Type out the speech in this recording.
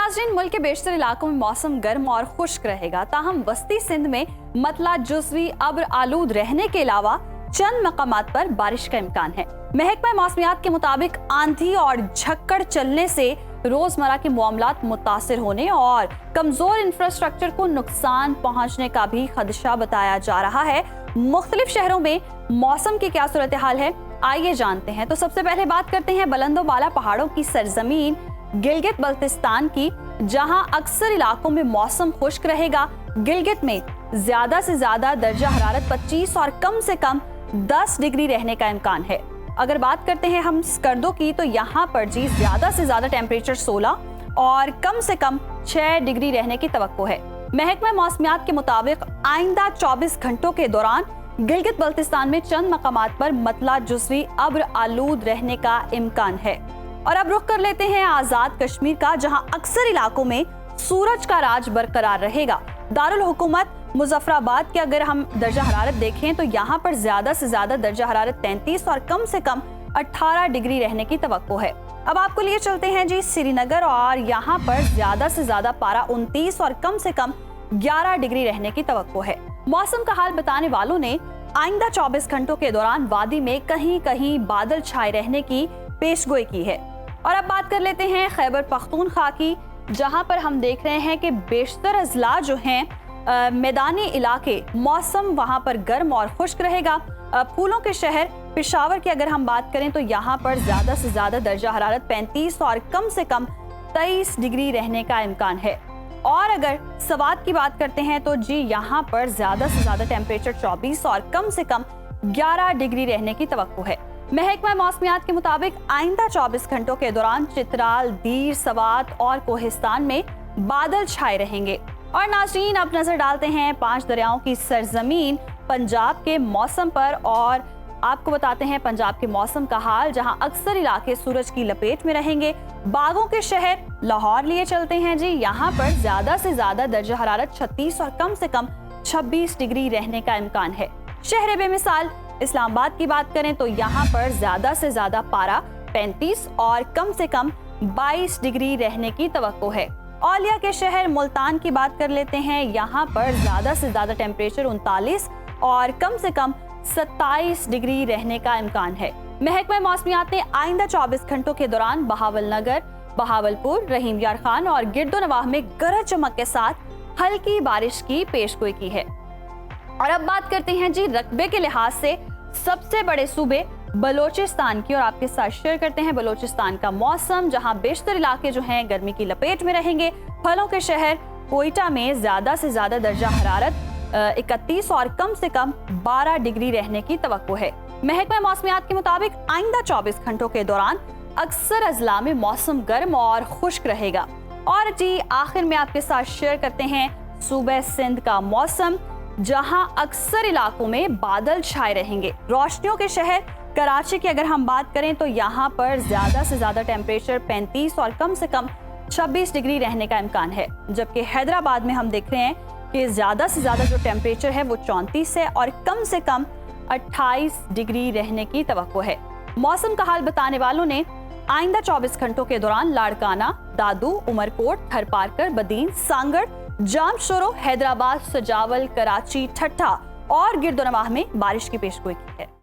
नाज़रीन, मुल्क के बेशतर इलाकों में मौसम गर्म और खुश्क रहेगा, ताहम वस्ती सिंध में मतला जुज़वी अब्र आलूद रहने के अलावा चंद मकामात पर बारिश का इम्कान है। महकमा मौसमियात के मुताबिक आंधी और झक्कड़ चलने से रोजमर्रा के मामलात मुतासिर होने और कमजोर इंफ्रास्ट्रक्चर को नुकसान पहुंचने का भी खदशा बताया जा रहा है। मुख्तलिफ शहरों में मौसम की क्या सूरत हाल है, आइए जानते हैं। तो सबसे पहले बात करते हैं बुलंदो बाला पहाड़ों की सरजमीन गिलगित बल्तिस्तान की, जहां अक्सर इलाकों में मौसम खुश्क रहेगा। गिलगित में ज्यादा से ज्यादा दर्जा हरारत 25 और कम से कम 10 डिग्री रहने का इम्कान है। अगर बात करते हैं हम स्कर्दो की, तो यहाँ पर जी ज्यादा से ज्यादा टेम्परेचर 16 और कम से कम 6 डिग्री रहने की तवक्को है। महकमा मौसमियात के मुताबिक आइंदा 24 घंटों के दौरान गिलगित बल्तिस्तान में चंद मकामात पर मतला जुज़वी अब्र आलूद रहने का इम्कान है। और अब रुख कर लेते हैं आजाद कश्मीर का, जहां अक्सर इलाकों में सूरज का राज बरकरार रहेगा। दारुल हुकूमत मुजफ्फराबाद के अगर हम दर्जा हरारत देखें तो यहाँ पर ज्यादा से ज्यादा दर्जा हरारत 33 और कम से कम 18 डिग्री रहने की तवक्को है। अब आपको लिए चलते हैं जी श्रीनगर, और यहाँ पर ज्यादा से ज्यादा पारा 29 और कम से कम 11 डिग्री रहने की तवक्को है। मौसम का हाल बताने वालों ने आइंदा 24 घंटों के दौरान वादी में कहीं कहीं बादल छाए रहने की पेशगोई की है। और अब बात कर लेते हैं खैबर पख्तूनख्वा की, जहां पर हम देख रहे हैं कि बेशतर अजला जो हैं मैदानी इलाके, मौसम वहां पर गर्म और खुश्क रहेगा। फूलों के शहर पेशावर की अगर हम बात करें तो यहाँ पर ज्यादा से ज्यादा दर्जा हरारत 35 और कम से कम 23 डिग्री रहने का इम्कान है। और अगर सवात की बात करते हैं तो जी यहाँ पर ज्यादा से ज्यादा टेम्परेचर 24 और कम से कम 11 डिग्री रहने की तवक्को है। महकमा मौसमियात के मुताबिक आइंदा 24 घंटों के दौरान चित्राल, दीर, सवात और कोहिस्तान में बादल छाए रहेंगे। और नाज़रीन, अब नजर डालते हैं 5 दरियाओं की सरजमीन पंजाब के मौसम पर, और आपको बताते हैं पंजाब के मौसम का हाल, जहां अक्सर इलाके सूरज की लपेट में रहेंगे। बागों के शहर लाहौर लिए चलते हैं जी, यहाँ पर ज्यादा से ज्यादा दर्जा हरारत 36 और कम से कम 26 डिग्री रहने का इम्कान है। शहर बेमिसाल इस्लामाबाद की बात करें तो यहाँ पर ज्यादा से ज्यादा पारा 35 और कम से कम 22 डिग्री रहने की तवक्को है। औलिया के शहर मुल्तान की बात कर लेते हैं, यहाँ पर ज्यादा से ज्यादा टेम्परेचर 39 और कम से कम 27 डिग्री रहने का इम्कान है। महकमा मौसमियात ने आइंदा 24 घंटों के दौरान बहावलनगर, बहावलपुर, रहीम यार खान और गिरदोनवाह में गरज चमक के साथ हल्की बारिश की पेशगोई की है। और अब बात करते हैं जी रकबे के लिहाज से सबसे बड़े सूबे बलोचिस्तान की, और आपके साथ शेयर करते हैं बलोचिस्तान का मौसम, जहां बेशतर इलाके जो हैं गर्मी की लपेट में रहेंगे। फलों के शहर कोयटा में ज्यादा से ज्यादा दर्जा हरारत 31 और कम से कम 12 डिग्री रहने की तवक्को है। महकमा मौसमियात के मुताबिक आइंदा 24 घंटों के दौरान अक्सर अजला में मौसम गर्म और खुश्क रहेगा। और जी आखिर में आपके साथ शेयर करते हैं सूबे सिंध का मौसम, जहां अक्सर इलाकों में बादल छाए रहेंगे। रोशनियों के शहर कराची की अगर हम बात करें तो यहाँ पर ज्यादा से ज्यादा टेम्परेचर 35 और कम से कम 26 डिग्री रहने का इम्कान है। जबकि हैदराबाद में हम देख रहे हैं कि ज्यादा से ज्यादा जो टेम्परेचर है वो 34 है और कम से कम 28 डिग्री रहने की तवक्को है। मौसम का हाल बताने वालों ने आइंदा 24 घंटों के दौरान लाड़काना, दादू, उमरकोट, थरपारकर, बदीन, सांगड़, जामशोरो, हैदराबाद, सजावल, कराची, ठट्ठा और गिरदोनवाह में बारिश की पेशगोई की है।